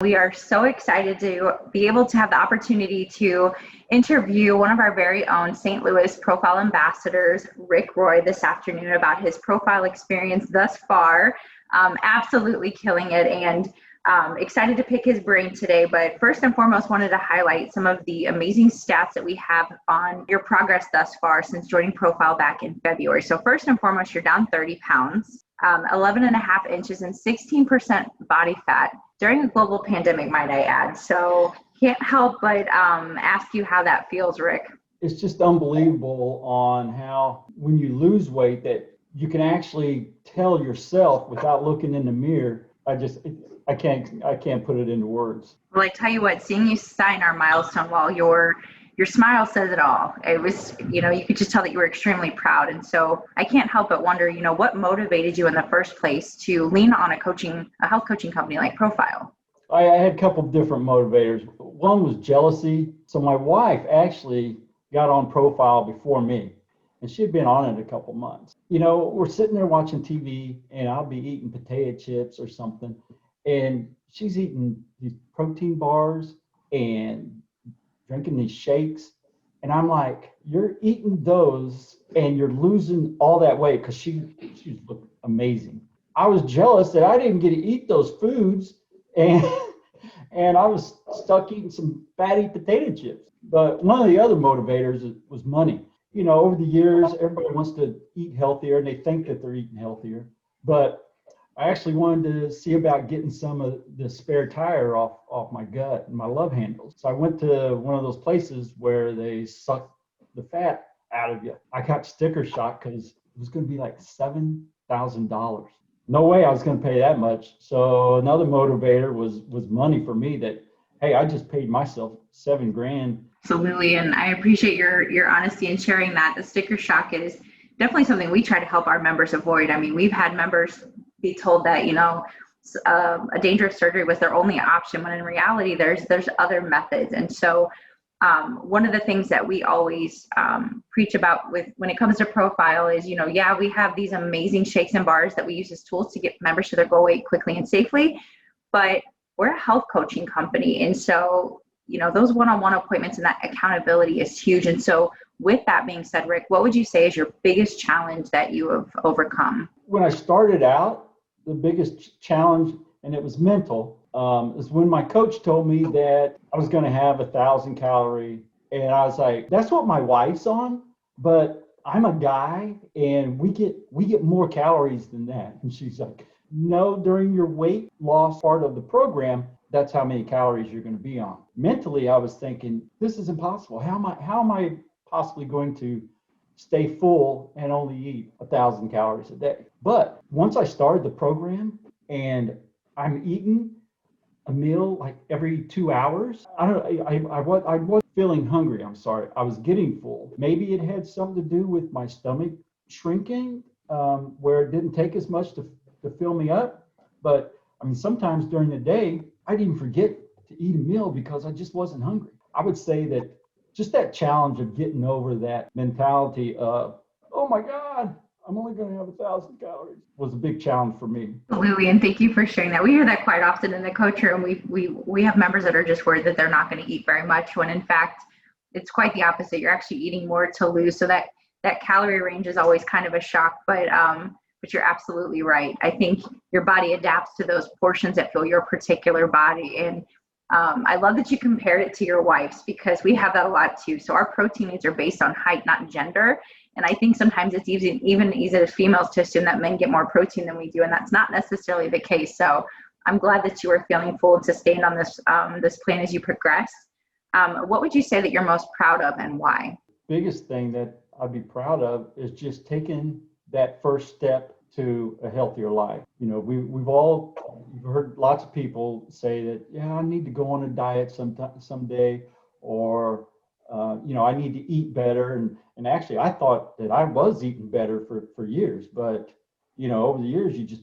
We are so excited to be able to have the opportunity to interview one of our very own St. Louis profile ambassadors, Rick Roy, this afternoon about his profile experience thus far. Absolutely killing it, and excited to pick his brain today. But first and foremost, wanted to highlight some of the amazing stats that we have on your progress thus far since joining Profile back in February. So first and foremost, you're down 30 pounds, 11 and a half inches and 16% body fat during a global pandemic, might I add. So can't help but ask you how that feels, Rick. It's just unbelievable on how when you lose weight that you can actually tell yourself without looking in the mirror. I can't put it into words. Well, I tell you what, seeing you sign our milestone wall, your smile says it all. It was, you could just tell that you were extremely proud. And so I can't help but wonder, what motivated you in the first place to lean on a health coaching company like Profile? I had a couple of different motivators. One was jealousy. So my wife actually got on Profile before me, and she'd been on it a couple months. We're sitting there watching TV, and I'll be eating potato chips or something, and she's eating these protein bars and drinking these shakes. And I'm like, you're eating those and you're losing all that weight, because she looked amazing. I was jealous that I didn't get to eat those foods, and I was stuck eating some fatty potato chips. But one of the other motivators was money. Over the years, everybody wants to eat healthier and they think that they're eating healthier. But I actually wanted to see about getting some of the spare tire off my gut and my love handles. So I went to one of those places where they suck the fat out of you. I got sticker shock because it was going to be like $7,000. No way I was going to pay that much. So another motivator was money for me, that, hey, I just paid myself $7,000. Absolutely. And I appreciate your honesty in sharing that. The sticker shock is definitely something we try to help our members avoid. I mean, we've had members be told that, a dangerous surgery was their only option, when in reality, there's other methods. And so one of the things that we always preach about when it comes to Profile is, we have these amazing shakes and bars that we use as tools to get members to their goal weight quickly and safely, but we're a health coaching company. And so, those one-on-one appointments and that accountability is huge. And so with that being said, Rick, what would you say is your biggest challenge that you have overcome? When I started out, the biggest challenge, and it was mental, is when my coach told me that I was going to have 1,000 calorie. And I was like, that's what my wife's on, but I'm a guy and we get more calories than that. And she's like, no, during your weight loss part of the program, that's how many calories you're going to be on. Mentally, I was thinking, this is impossible. How am I possibly going to stay full and only eat 1,000 calories a day? But once I started the program and I'm eating a meal like every 2 hours, I wasn't feeling hungry. I'm sorry. I was getting full. Maybe it had something to do with my stomach shrinking, where it didn't take as much to fill me up. But I mean, sometimes during the day, I'd even forget to eat a meal because I just wasn't hungry. I would say that just that challenge of getting over that mentality of, oh my God, I'm only going to have 1,000 calories, was a big challenge for me. Absolutely, and thank you for sharing that. We hear that quite often in the coach room. We have members that are just worried that they're not going to eat very much, when in fact, it's quite the opposite. You're actually eating more to lose. So that calorie range is always kind of a shock, but you're absolutely right. I think your body adapts to those portions that fill your particular body. And I love that you compared it to your wife's, because we have that a lot too. So our protein needs are based on height, not gender. And I think sometimes it's even easy as females to assume that men get more protein than we do. And that's not necessarily the case. So I'm glad that you are feeling full and sustained on this plan as you progress. What would you say that you're most proud of, and why? Biggest thing that I'd be proud of is just taking that first step to a healthier life. We've heard lots of people say that, yeah, I need to go on a diet someday, or I need to eat better. And actually, I thought that I was eating better for years, but over the years, you just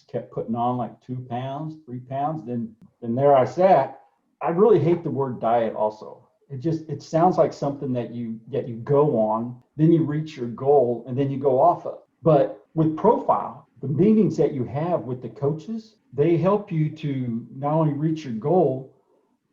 kept putting on like 2 pounds, 3 pounds. Then there I sat. I really hate the word diet also. It sounds like something that you go on, then you reach your goal, and then you go off of. But with Profile, the meetings that you have with the coaches, They help you to not only reach your goal,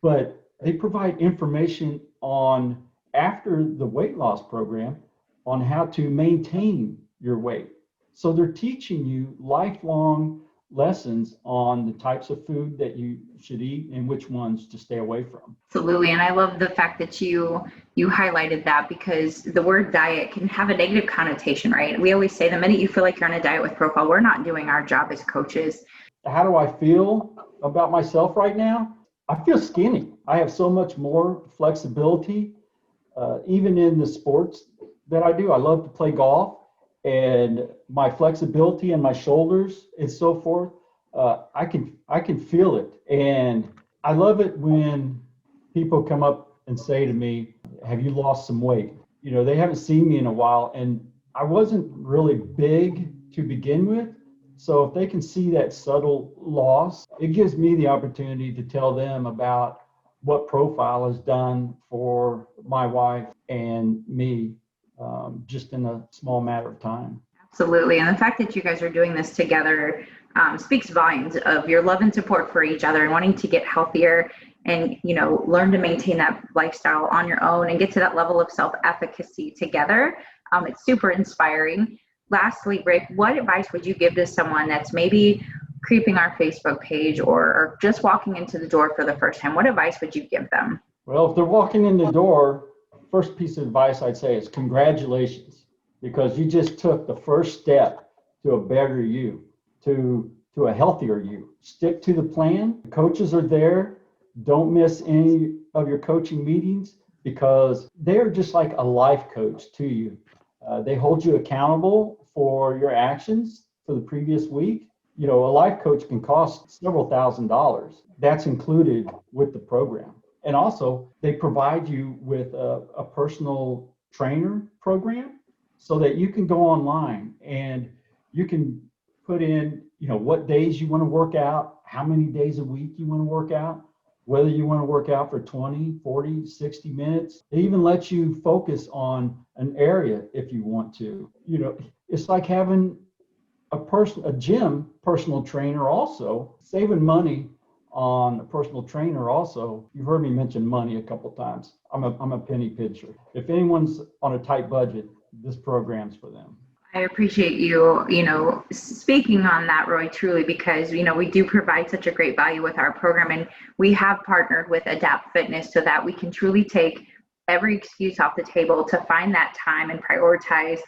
but they provide information on after the weight loss program on how to maintain your weight. So they're teaching you lifelong lessons on the types of food that you should eat and which ones to stay away from. Absolutely. And I love the fact that you highlighted that, because the word diet can have a negative connotation, right? We always say the minute you feel like you're on a diet with Profile, we're not doing our job as coaches. How do I feel about myself right now? I feel skinny. I have so much more flexibility, even in the sports that I do. I love to play golf, and my flexibility and my shoulders and so forth. I can feel it, and I love it when people come up and say to me, "Have you lost some weight?" You know, they haven't seen me in a while, and I wasn't really big to begin with. So if they can see that subtle loss, it gives me the opportunity to tell them about what Profile has done for my wife and me, just in a small matter of time. Absolutely. And the fact that you guys are doing this together speaks volumes of your love and support for each other and wanting to get healthier and, learn to maintain that lifestyle on your own and get to that level of self-efficacy together. It's super inspiring. Lastly, Rick, what advice would you give to someone that's maybe creeping our Facebook page or just walking into the door for the first time? What advice would you give them? Well, if they're walking in the door, first piece of advice I'd say is congratulations, because you just took the first step to a better you, to a healthier you. Stick to the plan. The coaches are there. Don't miss any of your coaching meetings, because they're just like a life coach to you. They hold you accountable for your actions for the previous week. A life coach can cost several $1,000s. That's included with the program. And also, they provide you with a personal trainer program so that you can go online and you can put in, what days you want to work out, how many days a week you want to work out, whether you want to work out for 20, 40, 60 minutes. They even let you focus on an area if you want to. It's like having a gym personal trainer also, saving money on a personal trainer also. You've heard me mention money a couple times. I'm a penny pincher. If anyone's on a tight budget, this program's for them. I appreciate you, speaking on that, Roy, truly, because, we do provide such a great value with our program, and we have partnered with Adapt Fitness so that we can truly take every excuse off the table to find that time and prioritize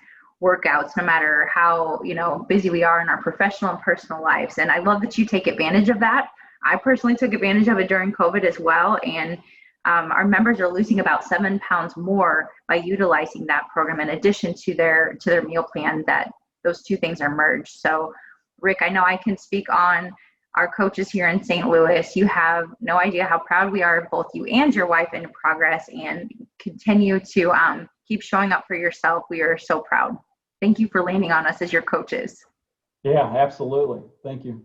workouts, no matter how, busy we are in our professional and personal lives. And I love that you take advantage of that. I personally took advantage of it during COVID as well. And our members are losing about 7 pounds more by utilizing that program, in addition to their meal plan, that those two things are merged. So, Rick, I know I can speak on our coaches here in St. Louis. You have no idea how proud we are of both you and your wife in Progress, and continue to keep showing up for yourself. We are so proud. Thank you for leaning on us as your coaches. Yeah, absolutely. Thank you.